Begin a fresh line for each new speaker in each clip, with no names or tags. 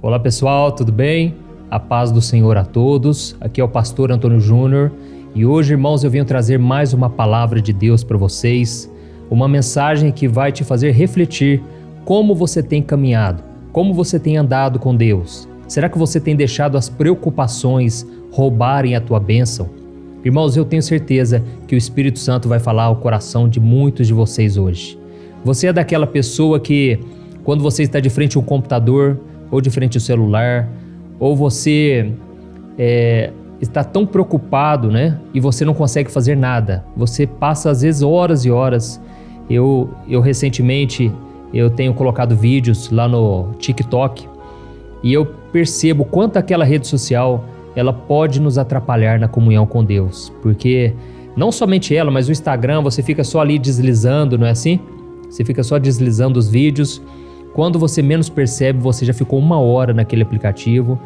Olá pessoal, tudo bem? A paz do Senhor a todos. Aqui é o pastor Antônio Júnior e hoje, irmãos, eu venho trazer mais uma palavra de Deus para vocês, uma mensagem que vai te fazer refletir como você tem caminhado, como você tem andado com Deus. Será que você tem deixado as preocupações roubarem a tua bênção? Irmãos, eu tenho certeza que o Espírito Santo vai falar ao coração de muitos de vocês hoje. Você é daquela pessoa que, quando você está de frente a um computador, ou de frente ao celular, ou você está tão preocupado, né? E você não consegue fazer nada. Você passa às vezes horas e horas. Eu recentemente tenho colocado vídeos lá no TikTok e eu percebo quanto aquela rede social ela pode nos atrapalhar na comunhão com Deus, porque não somente ela, mas o Instagram, você fica só ali deslizando, não é assim? Você fica só deslizando os vídeos. Quando você menos percebe, você já ficou 1 hora naquele aplicativo,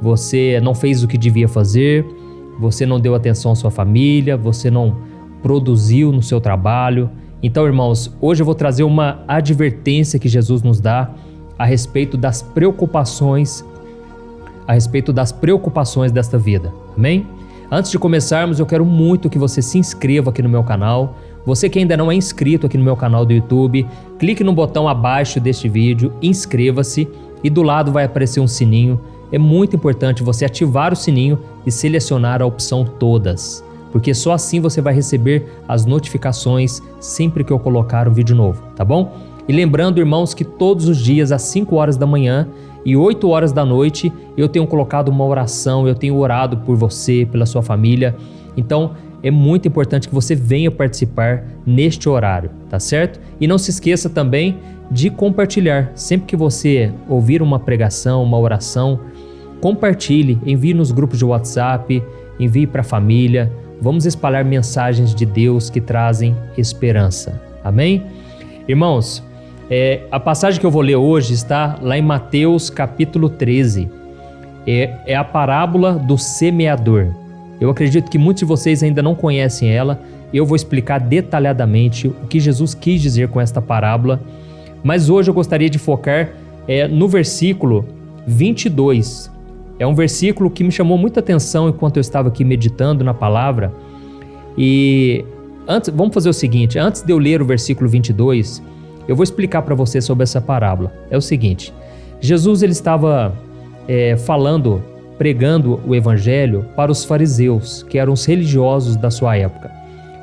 você não fez o que devia fazer, você não deu atenção à sua família, você não produziu no seu trabalho. Então, irmãos, hoje eu vou trazer uma advertência que Jesus nos dá a respeito das preocupações desta vida, amém? Antes de começarmos, eu quero muito que você se inscreva aqui no meu canal. Você que ainda não é inscrito aqui no meu canal do YouTube, clique no botão abaixo deste vídeo, inscreva-se e do lado vai aparecer um sininho. É muito importante você ativar o sininho e selecionar a opção todas, porque só assim você vai receber as notificações sempre que eu colocar um vídeo novo, tá bom? E lembrando, irmãos, que todos os dias às 5 horas da manhã e 8 horas da noite eu tenho colocado uma oração, eu tenho orado por você, pela sua família. Então, é muito importante que você venha participar neste horário, tá certo? E não se esqueça também de compartilhar. Sempre que você ouvir uma pregação, uma oração, compartilhe, envie nos grupos de WhatsApp, envie para a família. Vamos espalhar mensagens de Deus que trazem esperança. Amém? Irmãos, a passagem que eu vou ler hoje está lá em Mateus capítulo 13. É a parábola do semeador. Eu acredito que muitos de vocês ainda não conhecem ela. Eu vou explicar detalhadamente o que Jesus quis dizer com esta parábola. Mas hoje eu gostaria de focar no versículo 22. É um versículo que me chamou muita atenção enquanto eu estava aqui meditando na palavra. E vamos fazer o seguinte, antes de eu ler o versículo 22, eu vou explicar para você sobre essa parábola. É o seguinte, Jesus ele estava pregando o evangelho para os fariseus, que eram os religiosos da sua época.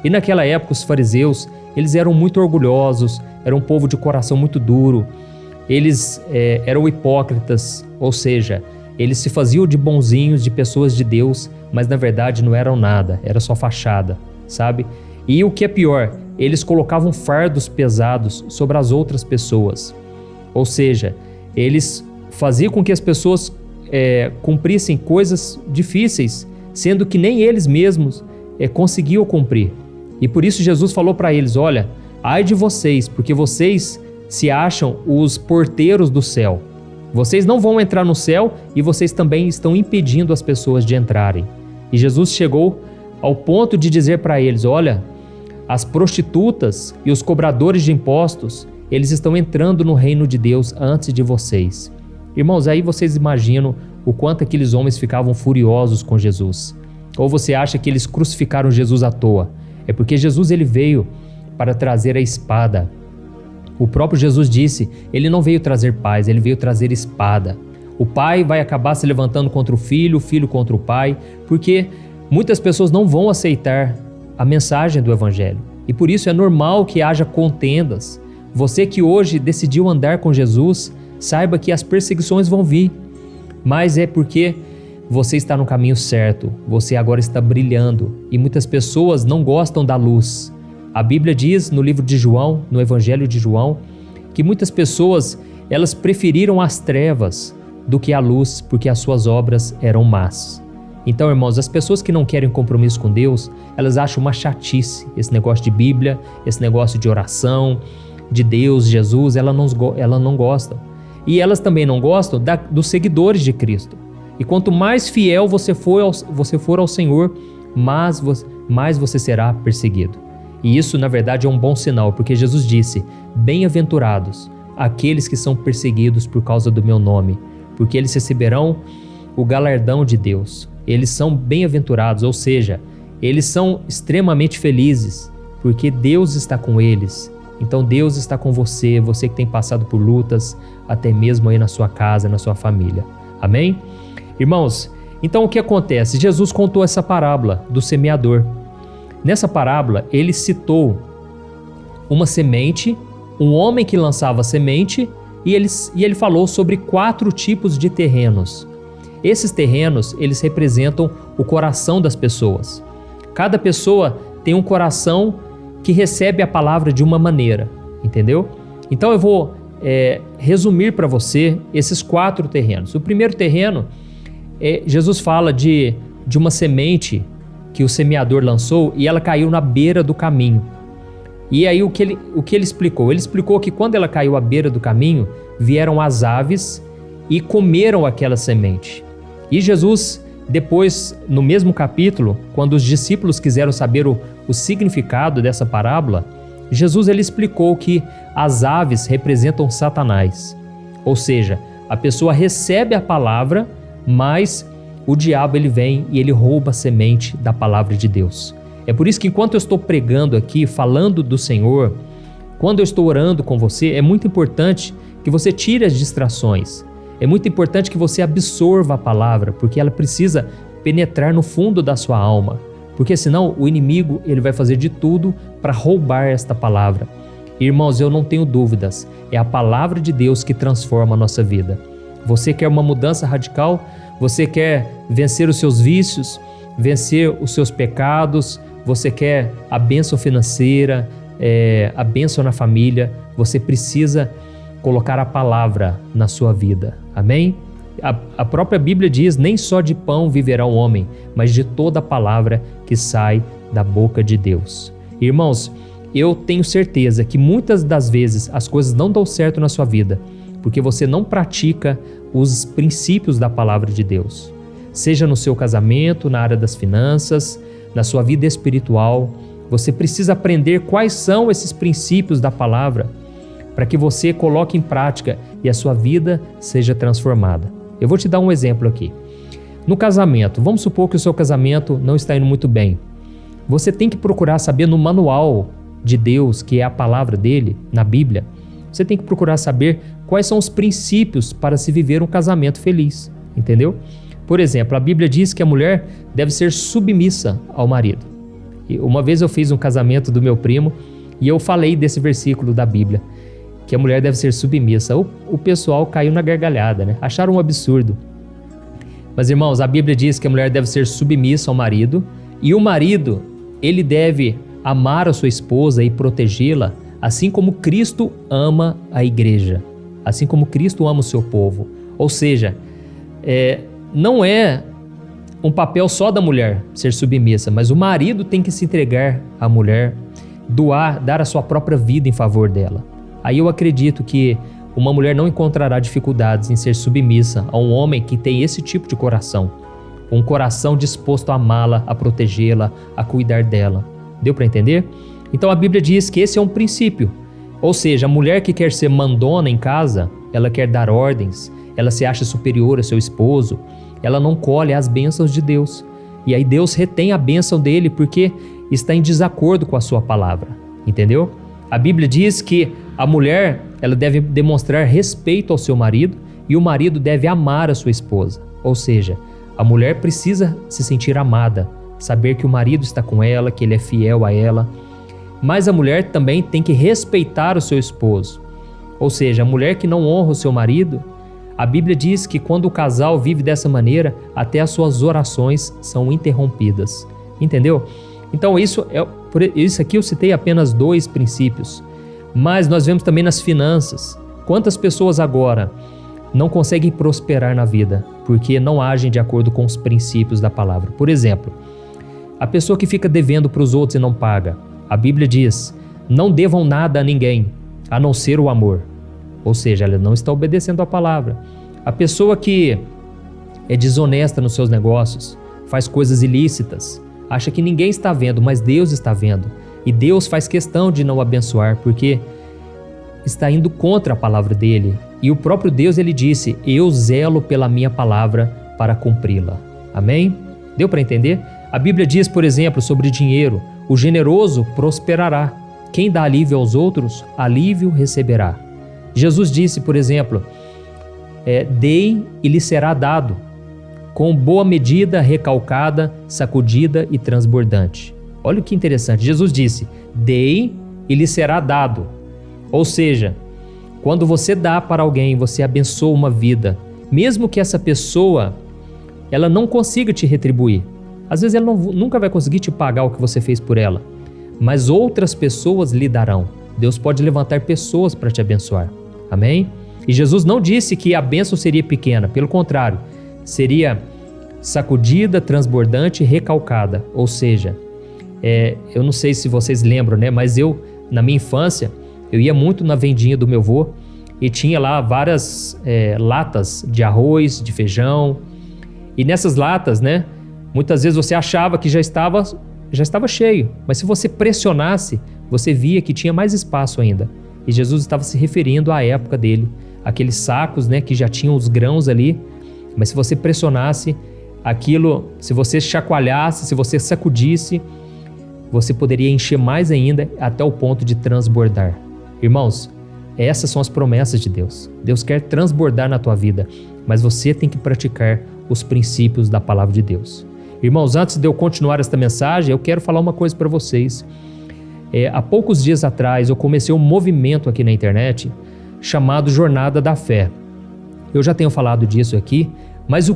E naquela época os fariseus, eles eram muito orgulhosos, eram um povo de coração muito duro, eles eram hipócritas, ou seja, eles se faziam de bonzinhos, de pessoas de Deus, mas na verdade não eram nada, era só fachada, sabe? E o que é pior, eles colocavam fardos pesados sobre as outras pessoas, ou seja, eles faziam com que as pessoas cumprissem coisas difíceis, sendo que nem eles mesmos conseguiam cumprir. E por isso Jesus falou para eles, olha, ai de vocês, porque vocês se acham os porteiros do céu. Vocês não vão entrar no céu e vocês também estão impedindo as pessoas de entrarem. E Jesus chegou ao ponto de dizer para eles, olha, as prostitutas e os cobradores de impostos, eles estão entrando no reino de Deus antes de vocês. Irmãos, aí vocês imaginam o quanto aqueles homens ficavam furiosos com Jesus. Ou você acha que eles crucificaram Jesus à toa? É porque Jesus ele veio para trazer a espada. O próprio Jesus disse, ele não veio trazer paz, ele veio trazer espada. O pai vai acabar se levantando contra o filho contra o pai, porque muitas pessoas não vão aceitar a mensagem do evangelho. E por isso é normal que haja contendas. Você que hoje decidiu andar com Jesus, saiba que as perseguições vão vir, mas é porque você está no caminho certo, você agora está brilhando e muitas pessoas não gostam da luz. A Bíblia diz no livro de João, no Evangelho de João, que muitas pessoas elas preferiram as trevas do que a luz porque as suas obras eram más. Então, irmãos, as pessoas que não querem compromisso com Deus, elas acham uma chatice esse negócio de Bíblia, esse negócio de oração, de Deus, Jesus, elas não gostam. E elas também não gostam dos seguidores de Cristo. E quanto mais fiel você for ao Senhor, mais você será perseguido. E isso, na verdade, é um bom sinal, porque Jesus disse, bem-aventurados aqueles que são perseguidos por causa do meu nome, porque eles receberão o galardão de Deus. Eles são bem-aventurados, ou seja, eles são extremamente felizes, porque Deus está com eles. Então Deus está com você, você que tem passado por lutas, até mesmo aí na sua casa, na sua família. Amém? Irmãos, então o que acontece? Jesus contou essa parábola do semeador. Nessa parábola, ele citou uma semente, um homem que lançava semente, e ele falou sobre 4 tipos de terrenos. Esses terrenos, eles representam o coração das pessoas. Cada pessoa tem um coração que recebe a palavra de uma maneira, entendeu? Então eu vou resumir para você esses 4 terrenos. O primeiro terreno, Jesus fala de uma semente que o semeador lançou e ela caiu na beira do caminho. E aí o que ele explicou? Ele explicou que quando ela caiu à beira do caminho, vieram as aves e comeram aquela semente. E Jesus, depois, no mesmo capítulo, quando os discípulos quiseram saber o significado dessa parábola, Jesus ele explicou que as aves representam Satanás. Ou seja, a pessoa recebe a palavra, mas o diabo ele vem e ele rouba a semente da palavra de Deus. É por isso que enquanto eu estou pregando aqui, falando do Senhor, quando eu estou orando com você, é muito importante que você tire as distrações. É muito importante que você absorva a palavra, porque ela precisa penetrar no fundo da sua alma. Porque senão o inimigo ele vai fazer de tudo para roubar esta palavra. Irmãos, eu não tenho dúvidas, é a palavra de Deus que transforma a nossa vida. Você quer uma mudança radical? Você quer vencer os seus vícios, vencer os seus pecados? Você quer a bênção financeira, a bênção na família? Você precisa colocar a palavra na sua vida. Amém? A própria Bíblia diz, nem só de pão viverá o homem, mas de toda a palavra que sai da boca de Deus. Irmãos, eu tenho certeza que muitas das vezes as coisas não dão certo na sua vida, porque você não pratica os princípios da palavra de Deus. Seja no seu casamento, na área das finanças, na sua vida espiritual, você precisa aprender quais são esses princípios da palavra, para que você coloque em prática e a sua vida seja transformada. Eu vou te dar um exemplo aqui. No casamento, vamos supor que o seu casamento não está indo muito bem. Você tem que procurar saber no manual de Deus, que é a palavra dele, na Bíblia, você tem que procurar saber quais são os princípios para se viver um casamento feliz, entendeu? Por exemplo, a Bíblia diz que a mulher deve ser submissa ao marido. E uma vez eu fiz um casamento do meu primo e eu falei desse versículo da Bíblia, que a mulher deve ser submissa. O pessoal caiu na gargalhada, né? Acharam um absurdo. Mas, irmãos, a Bíblia diz que a mulher deve ser submissa ao marido e o marido, ele deve amar a sua esposa e protegê-la, assim como Cristo ama a igreja, assim como Cristo ama o seu povo. Ou seja, não é um papel só da mulher ser submissa, mas o marido tem que se entregar à mulher, dar a sua própria vida em favor dela. Aí eu acredito que uma mulher não encontrará dificuldades em ser submissa a um homem que tem esse tipo de coração, um coração disposto a amá-la, a protegê-la, a cuidar dela. Deu para entender? Então a Bíblia diz que esse é um princípio, ou seja, a mulher que quer ser mandona em casa, ela quer dar ordens, ela se acha superior ao seu esposo, ela não colhe as bênçãos de Deus. E aí Deus retém a bênção dele porque está em desacordo com a sua palavra, entendeu? A Bíblia diz que a mulher ela deve demonstrar respeito ao seu marido e o marido deve amar a sua esposa. Ou seja, a mulher precisa se sentir amada, saber que o marido está com ela, que ele é fiel a ela. Mas a mulher também tem que respeitar o seu esposo. Ou seja, a mulher que não honra o seu marido, a Bíblia diz que quando o casal vive dessa maneira, até as suas orações são interrompidas. Entendeu? Então isso aqui eu citei apenas 2 princípios. Mas nós vemos também nas finanças. Quantas pessoas agora não conseguem prosperar na vida porque não agem de acordo com os princípios da palavra? Por exemplo, a pessoa que fica devendo para os outros e não paga. A Bíblia diz, não devam nada a ninguém, a não ser o amor. Ou seja, ela não está obedecendo à palavra. A pessoa que é desonesta nos seus negócios, faz coisas ilícitas, acha que ninguém está vendo, mas Deus está vendo. E Deus faz questão de não abençoar, porque está indo contra a palavra dele. E o próprio Deus, ele disse: eu zelo pela minha palavra para cumpri-la. Amém? Deu para entender? A Bíblia diz, por exemplo, sobre dinheiro: o generoso prosperará. Quem dá alívio aos outros, alívio receberá. Jesus disse, por exemplo, dei e lhe será dado, com boa medida, recalcada, sacudida e transbordante. Olha que interessante. Jesus disse: dei e lhe será dado. Ou seja, quando você dá para alguém, você abençoa uma vida, mesmo que essa pessoa ela não consiga te retribuir. Às vezes ela nunca vai conseguir te pagar o que você fez por ela, mas outras pessoas lhe darão. Deus pode levantar pessoas para te abençoar. Amém? E Jesus não disse que a bênção seria pequena, pelo contrário, seria sacudida, transbordante e recalcada. Ou seja, eu não sei se vocês lembram, né? Mas eu, na minha infância, eu ia muito na vendinha do meu avô e tinha lá várias latas de arroz, de feijão. E nessas latas, né? Muitas vezes você achava que já estava cheio, mas se você pressionasse, você via que tinha mais espaço ainda. E Jesus estava se referindo à época dele, aqueles sacos, né, que já tinham os grãos ali, mas se você pressionasse aquilo, se você chacoalhasse, se você sacudisse, você poderia encher mais ainda até o ponto de transbordar. Irmãos, essas são as promessas de Deus. Deus quer transbordar na tua vida, mas você tem que praticar os princípios da palavra de Deus. Irmãos, antes de eu continuar esta mensagem, eu quero falar uma coisa para vocês. Há poucos dias atrás, eu comecei um movimento aqui na internet chamado Jornada da Fé. Eu já tenho falado disso aqui, mas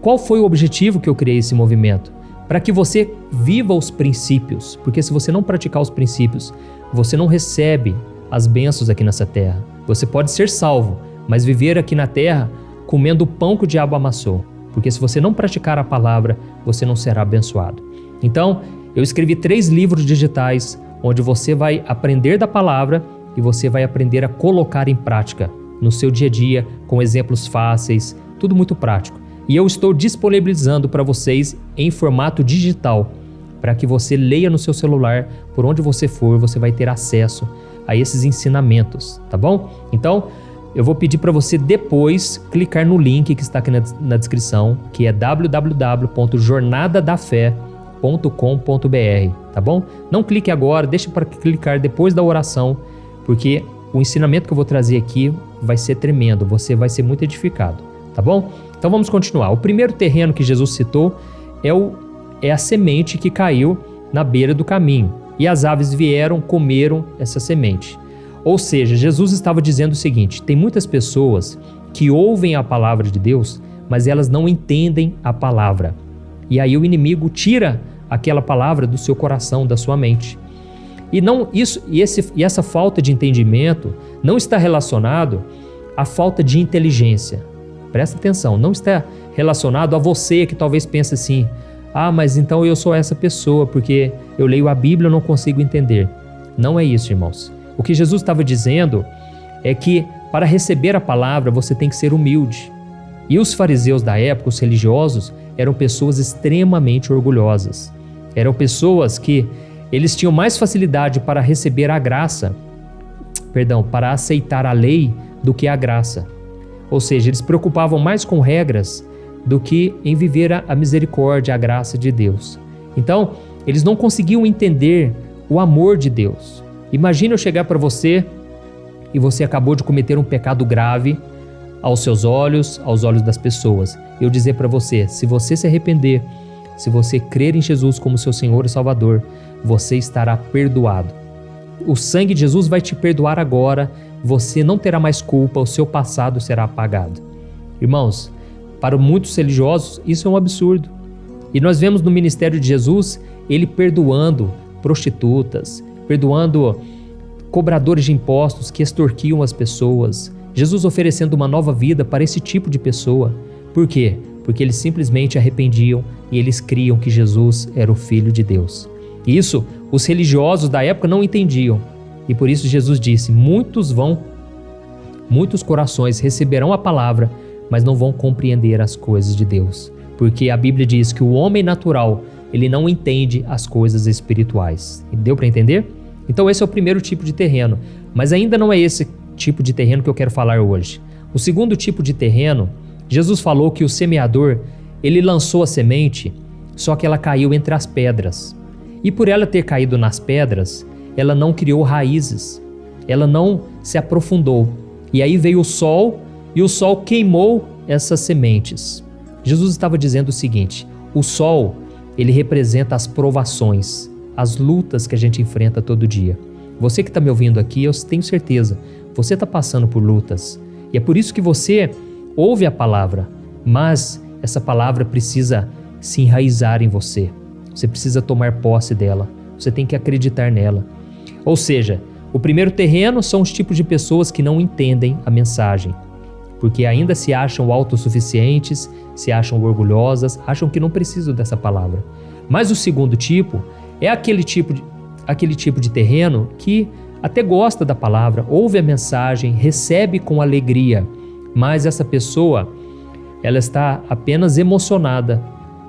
qual foi o objetivo que eu criei esse movimento? Para que você viva os princípios, porque se você não praticar os princípios, você não recebe as bênçãos aqui nessa terra. Você pode ser salvo, mas viver aqui na terra comendo o pão que o diabo amassou. Porque se você não praticar a palavra, você não será abençoado. Então, eu escrevi 3 livros digitais, onde você vai aprender da palavra e você vai aprender a colocar em prática no seu dia a dia, com exemplos fáceis, tudo muito prático. E eu estou disponibilizando para vocês em formato digital, para que você leia no seu celular, por onde você for, você vai ter acesso a esses ensinamentos, tá bom? Então, eu vou pedir para você depois clicar no link que está aqui na descrição, que é www.jornadadafé.com.br, tá bom? Não clique agora, deixa para clicar depois da oração, porque o ensinamento que eu vou trazer aqui vai ser tremendo, você vai ser muito edificado, tá bom? Então vamos continuar. O primeiro terreno que Jesus citou é a semente que caiu na beira do caminho, e as aves vieram, comeram essa semente. Ou seja, Jesus estava dizendo o seguinte: tem muitas pessoas que ouvem a palavra de Deus, mas elas não entendem a palavra. E aí o inimigo tira aquela palavra do seu coração, da sua mente. E essa falta de entendimento não está relacionado à falta de inteligência. Presta atenção, não está relacionado a você que talvez pense assim: ah, mas então eu sou essa pessoa, porque eu leio a Bíblia e não consigo entender. Não é isso, irmãos. O que Jesus estava dizendo é que para receber a palavra você tem que ser humilde. E os fariseus da época, os religiosos, eram pessoas extremamente orgulhosas. Eram pessoas que eles tinham mais facilidade para receber a graça, para aceitar a lei do que a graça. Ou seja, eles se preocupavam mais com regras do que em viver a misericórdia, a graça de Deus. Então, eles não conseguiam entender o amor de Deus. Imagina eu chegar para você e você acabou de cometer um pecado grave aos seus olhos, aos olhos das pessoas. Eu dizer para você: se você se arrepender, se você crer em Jesus como seu Senhor e Salvador, você estará perdoado. O sangue de Jesus vai te perdoar agora, você não terá mais culpa, o seu passado será apagado. Irmãos, para muitos religiosos isso é um absurdo. E nós vemos no ministério de Jesus, ele perdoando prostitutas, perdoando cobradores de impostos que extorquiam as pessoas. Jesus oferecendo uma nova vida para esse tipo de pessoa. Por quê? Porque eles simplesmente arrependiam e eles criam que Jesus era o Filho de Deus. Isso os religiosos da época não entendiam. E por isso Jesus disse: muitos corações receberão a palavra, mas não vão compreender as coisas de Deus. Porque a Bíblia diz que o homem natural, ele não entende as coisas espirituais. Deu para entender? Então esse é o primeiro tipo de terreno, mas ainda não é esse tipo de terreno que eu quero falar hoje. O segundo tipo de terreno, Jesus falou que o semeador, ele lançou a semente, só que ela caiu entre as pedras. E por ela ter caído nas pedras, ela não criou raízes, ela não se aprofundou. E aí veio o sol, e o sol queimou essas sementes. Jesus estava dizendo o seguinte: o sol, ele representa as provações, as lutas que a gente enfrenta todo dia. Você que está me ouvindo aqui, eu tenho certeza, você está passando por lutas. E é por isso que você ouve a palavra, mas essa palavra precisa se enraizar em você. Você precisa tomar posse dela, você tem que acreditar nela. Ou seja, o primeiro terreno são os tipos de pessoas que não entendem a mensagem, porque ainda se acham autossuficientes, se acham orgulhosas, acham que não precisam dessa palavra. Mas o segundo tipo é aquele tipo de terreno que até gosta da palavra, ouve a mensagem, recebe com alegria, mas essa pessoa, ela está apenas emocionada.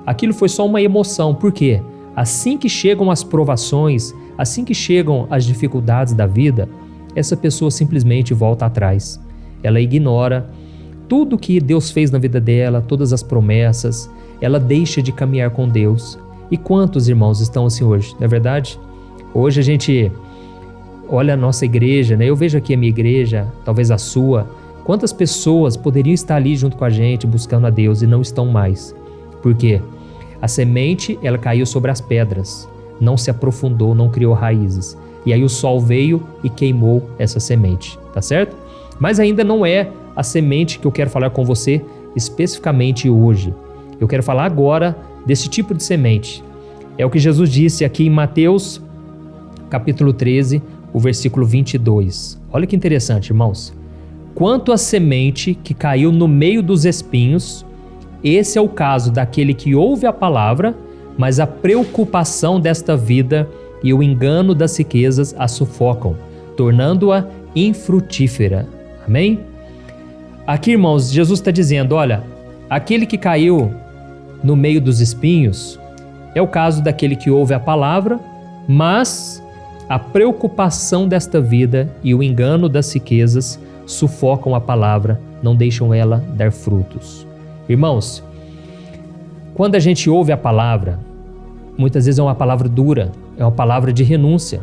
Aquilo foi só uma emoção. Por quê? Assim que chegam as provações, assim que chegam as dificuldades da vida, essa pessoa simplesmente volta atrás. Ela ignora tudo que Deus fez na vida dela, todas as promessas, ela deixa de caminhar com Deus. E quantos irmãos estão assim hoje, não é verdade? Hoje a gente olha a nossa igreja, né? Eu vejo aqui a minha igreja, talvez a sua. Quantas pessoas poderiam estar ali junto com a gente, buscando a Deus e não estão mais? Por quê? A semente, ela caiu sobre as pedras, não se aprofundou, não criou raízes. E aí o sol veio e queimou essa semente, tá certo? Mas ainda não é a semente que eu quero falar com você especificamente hoje. Eu quero falar agora desse tipo de semente. É o que Jesus disse aqui em Mateus, capítulo 13, o versículo 22. Olha que interessante, irmãos. Quanto à semente que caiu no meio dos espinhos, esse é o caso daquele que ouve a palavra, mas a preocupação desta vida e o engano das riquezas a sufocam, tornando-a infrutífera. Amém? Aqui, irmãos, Jesus está dizendo, olha, aquele que caiu no meio dos espinhos é o caso daquele que ouve a palavra, mas a preocupação desta vida e o engano das riquezas sufocam a palavra, não deixam ela dar frutos. Irmãos, quando a gente ouve a palavra, muitas vezes é uma palavra dura, é uma palavra de renúncia.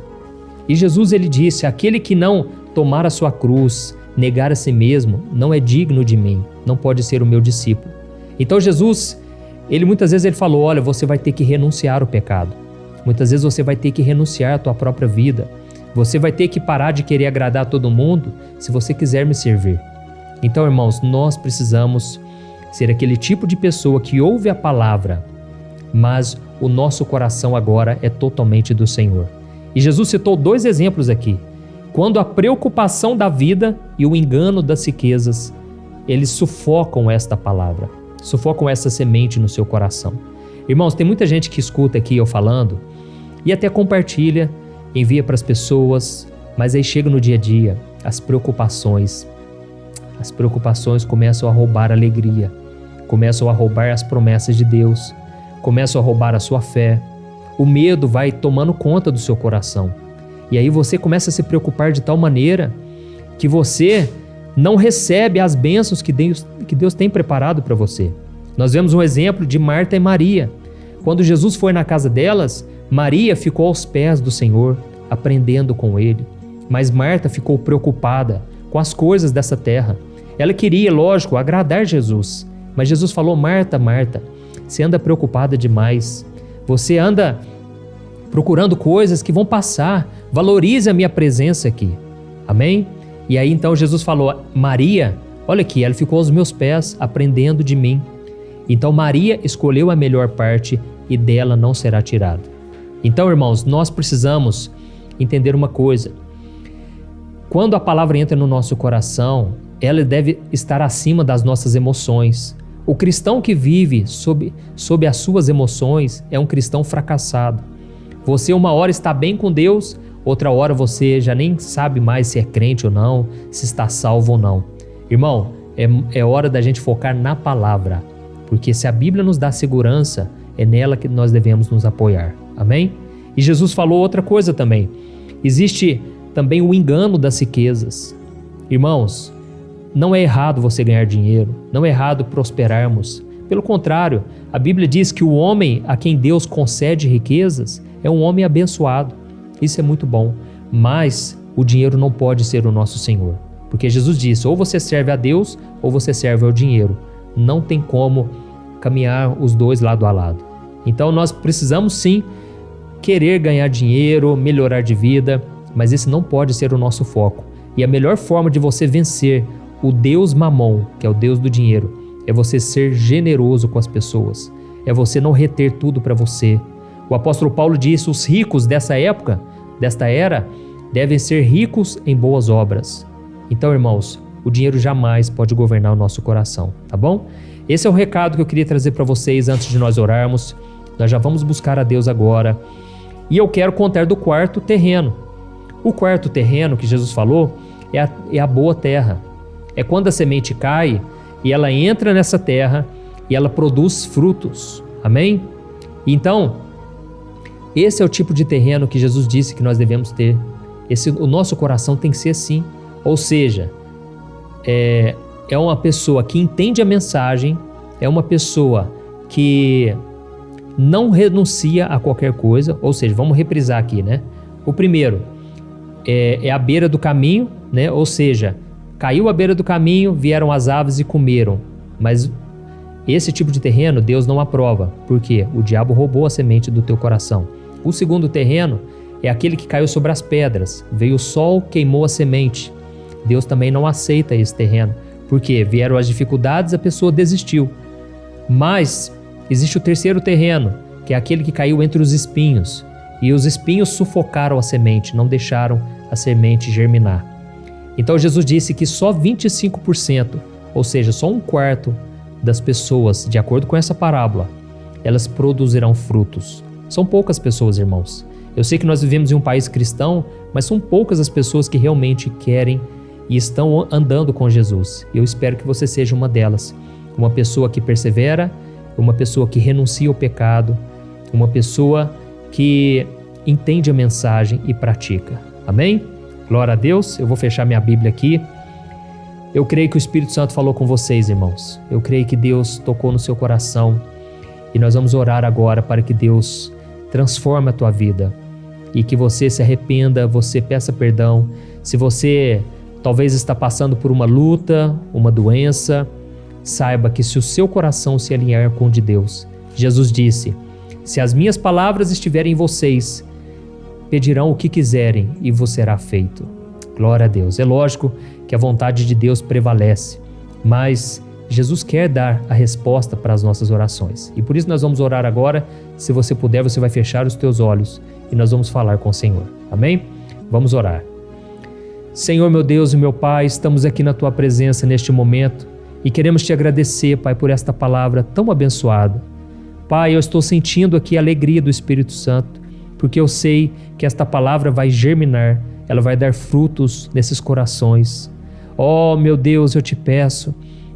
E Jesus, ele disse, aquele que não tomar a sua cruz, negar a si mesmo, não é digno de mim, não pode ser o meu discípulo. Então Jesus, muitas vezes ele falou, olha, você vai ter que renunciar ao pecado. Muitas vezes você vai ter que renunciar à tua própria vida. Você vai ter que parar de querer agradar a todo mundo se você quiser me servir. Então, irmãos, nós precisamos ser aquele tipo de pessoa que ouve a palavra, mas o nosso coração agora é totalmente do Senhor. E Jesus citou 2 exemplos aqui. Quando a preocupação da vida e o engano das riquezas, eles sufocam esta palavra, sufocam essa semente no seu coração. Irmãos, tem muita gente que escuta aqui eu falando e até compartilha, envia para as pessoas, mas aí chega no dia a dia, as preocupações começam a roubar a alegria, começam a roubar as promessas de Deus, começam a roubar a sua fé. O medo vai tomando conta do seu coração. E aí você começa a se preocupar de tal maneira que você não recebe as bênçãos que Deus tem preparado para você. Nós vemos um exemplo de Marta e Maria. Quando Jesus foi na casa delas, Maria ficou aos pés do Senhor, aprendendo com Ele. Mas Marta ficou preocupada com as coisas dessa terra. Ela queria, lógico, agradar Jesus. Mas Jesus falou, Marta, Marta, você anda preocupada demais. Você anda procurando coisas que vão passar. Valorize a minha presença aqui. Amém? E aí então Jesus falou, Maria, olha aqui, ela ficou aos meus pés, aprendendo de mim. Então Maria escolheu a melhor parte e dela não será tirada. Então, irmãos, nós precisamos entender uma coisa. Quando a palavra entra no nosso coração, ela deve estar acima das nossas emoções. O cristão que vive sob as suas emoções é um cristão fracassado. Você uma hora está bem com Deus, outra hora você já nem sabe mais se é crente ou não, se está salvo ou não. Irmão, é hora da gente focar na palavra, porque se a Bíblia nos dá segurança, é nela que nós devemos nos apoiar. Amém? E Jesus falou outra coisa também. Existe também o engano das riquezas. Irmãos, não é errado você ganhar dinheiro, não é errado prosperarmos. Pelo contrário, a Bíblia diz que o homem a quem Deus concede riquezas é um homem abençoado. Isso é muito bom, mas o dinheiro não pode ser o nosso Senhor. Porque Jesus disse, ou você serve a Deus ou você serve ao dinheiro. Não tem como caminhar os dois lado a lado. Então nós precisamos sim querer ganhar dinheiro, melhorar de vida, mas esse não pode ser o nosso foco. E a melhor forma de você vencer o Deus Mamon, que é o Deus do dinheiro, é você ser generoso com as pessoas. É você não reter tudo para você. O apóstolo Paulo disse, os ricos dessa época, desta era, devem ser ricos em boas obras. Então, irmãos, o dinheiro jamais pode governar o nosso coração, tá bom? Esse é o recado que eu queria trazer para vocês antes de nós orarmos. Nós já vamos buscar a Deus agora. E eu quero contar do quarto terreno. O quarto terreno que Jesus falou é a boa terra. É quando a semente cai e ela entra nessa terra e ela produz frutos. Amém? Então, esse é o tipo de terreno que Jesus disse que nós devemos ter. O nosso coração tem que ser assim. Ou seja, é uma pessoa que entende a mensagem, é uma pessoa que não renuncia a qualquer coisa. Ou seja, vamos reprisar aqui, né? O primeiro é a beira do caminho, né? Ou seja, caiu à beira do caminho, vieram as aves e comeram. Mas esse tipo de terreno Deus não aprova. Por quê? O diabo roubou a semente do teu coração. O segundo terreno é aquele que caiu sobre as pedras. Veio o sol, queimou a semente. Deus também não aceita esse terreno. Porque vieram as dificuldades, a pessoa desistiu. Mas existe o terceiro terreno, que é aquele que caiu entre os espinhos. E os espinhos sufocaram a semente, não deixaram a semente germinar. Então Jesus disse que só 25%, ou seja, só um quarto das pessoas, de acordo com essa parábola, elas produzirão frutos. São poucas pessoas, irmãos. Eu sei que nós vivemos em um país cristão, mas são poucas as pessoas que realmente querem e estão andando com Jesus. E eu espero que você seja uma delas. Uma pessoa que persevera, uma pessoa que renuncia ao pecado, uma pessoa que entende a mensagem e pratica. Amém? Glória a Deus. Eu vou fechar minha Bíblia aqui. Eu creio que o Espírito Santo falou com vocês, irmãos. Eu creio que Deus tocou no seu coração. E nós vamos orar agora para que Deus transforme a tua vida. E que você se arrependa, você peça perdão. Se você talvez está passando por uma luta, uma doença, saiba que se o seu coração se alinhar com o de Deus, Jesus disse, se as minhas palavras estiverem em vocês, pedirão o que quiserem e vos será feito. Glória a Deus. É lógico que a vontade de Deus prevalece, mas Jesus quer dar a resposta para as nossas orações. E por isso nós vamos orar agora. Se você puder, você vai fechar os teus olhos e nós vamos falar com o Senhor. Amém? Vamos orar. Senhor, meu Deus e meu Pai, estamos aqui na Tua presença neste momento e queremos Te agradecer, Pai, por esta palavra tão abençoada. Pai, eu estou sentindo aqui a alegria do Espírito Santo, porque eu sei que esta palavra vai germinar, ela vai dar frutos nesses corações. Oh, meu Deus, eu Te peço,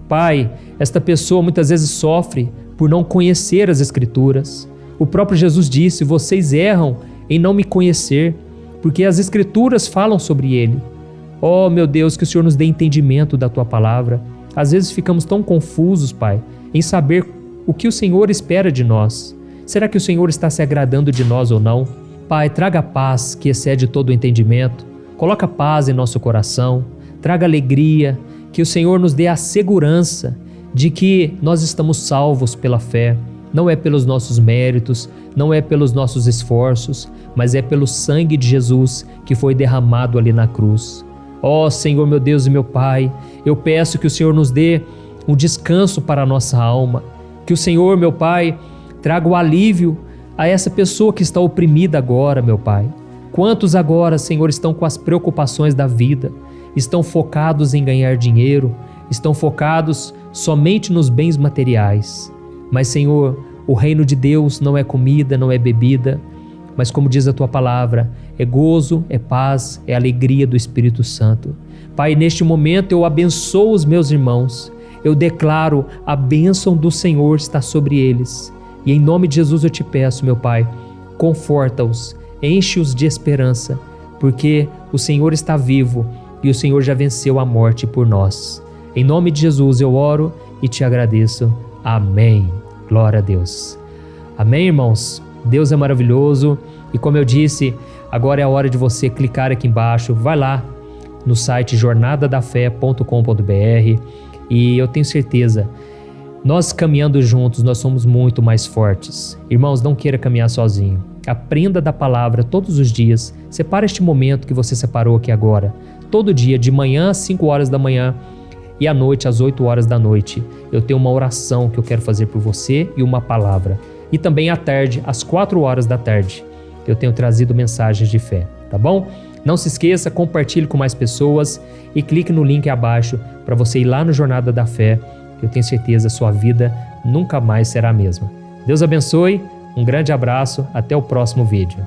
Pai, esta pessoa muitas vezes sofre por não conhecer as Escrituras. O próprio Jesus disse, vocês erram em não me conhecer, porque as Escrituras falam sobre Ele. Oh, meu Deus, que o Senhor nos dê entendimento da Tua palavra. Às vezes ficamos tão confusos, Pai, em saber o que o Senhor espera de nós. Será que o Senhor está se agradando de nós ou não? Pai, traga paz que excede todo o entendimento. Coloca paz em nosso coração. Traga alegria. Que o Senhor nos dê a segurança de que nós estamos salvos pela fé. Não é pelos nossos méritos, não é pelos nossos esforços, mas é pelo sangue de Jesus que foi derramado ali na cruz. Ó Senhor, meu Deus e meu Pai, eu peço que o Senhor nos dê um descanso para a nossa alma. Que o Senhor, meu Pai, traga o alívio a essa pessoa que está oprimida agora, meu Pai. Quantos agora, Senhor, estão com as preocupações da vida, estão focados em ganhar dinheiro, estão focados somente nos bens materiais. Mas, Senhor, o reino de Deus não é comida, não é bebida, mas como diz a Tua palavra, é gozo, é paz, é alegria do Espírito Santo. Pai, neste momento eu abençoo os meus irmãos, eu declaro a bênção do Senhor está sobre eles. E em nome de Jesus eu Te peço, meu Pai, conforta-os, enche-os de esperança, porque o Senhor está vivo e o Senhor já venceu a morte por nós. Em nome de Jesus eu oro e te agradeço. Amém. Glória a Deus. Amém, irmãos? Deus é maravilhoso e, como eu disse, agora é a hora de você clicar aqui embaixo. Vai lá no site jornadadafé.com.br e eu tenho certeza, nós caminhando juntos, nós somos muito mais fortes. Irmãos, não queira caminhar sozinho. Aprenda da palavra todos os dias. Separa este momento que você separou aqui agora. Todo dia, de manhã às 5 horas da manhã e à noite às 8 horas da noite. Eu tenho uma oração que eu quero fazer por você e uma palavra. E também à tarde, às 4 horas da tarde, eu tenho trazido mensagens de fé, tá bom? Não se esqueça, compartilhe com mais pessoas e clique no link abaixo para você ir lá no Jornada da Fé. Eu tenho certeza sua vida nunca mais será a mesma. Deus abençoe, um grande abraço, até o próximo vídeo.